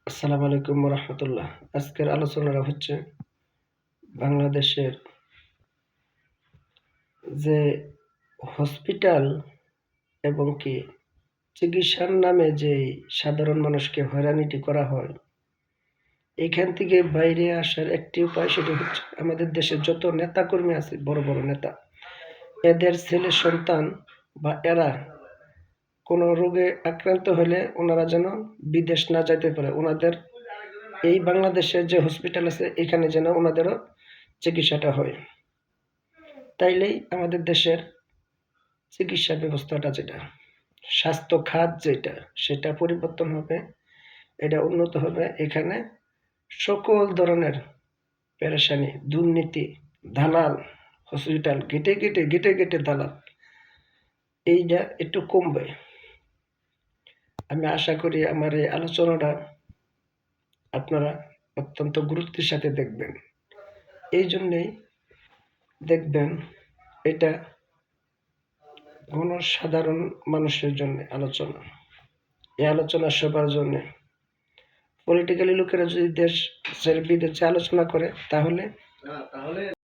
আসসালামু আলাইকুম রহমতুল্লাহ। আজকের আলোচনাটা হচ্ছে বাংলাদেশের যে হসপিটাল এবং কি চিকিৎসার নামে যে সাধারণ মানুষকে হয়রানিটি করা হয়, এখান থেকে বাইরে আসার একটি উপায়, সেটি হচ্ছে আমাদের দেশের যত নেতাকর্মী আছে, বড় বড় নেতা, এদের ছেলে সন্তান বা এরা কোনো রোগে আক্রান্ত হলে ওনারা যেন বিদেশ না যাইতে পারে, ওনাদের এই বাংলাদেশের যে হসপিটাল আছে এখানে যেন ওনাদেরও চিকিৎসাটা হয়। তাইলেই আমাদের দেশের চিকিৎসা ব্যবস্থাটা, যেটা স্বাস্থ্য খাত, সেটা পরিবর্তন হবে, এটা উন্নত হবে। এখানে সকল ধরনের পেরেশানি, দুর্নীতি, দালাল, হসপিটাল গেটে দালাল, এইটা একটু কমবে। আমি আশা করি আমার এই আলোচনাটা আপনারা অত্যন্ত গুরুত্বের সাথে দেখবেন। এই জন্যেই দেখবেন এটা সাধারণ মানুষের জন্য আলোচনা। এই আলোচনা সবার জন্য। পলিটিক্যালি লোকেরা যদি দেশের বিদেশে আলোচনা করে তাহলে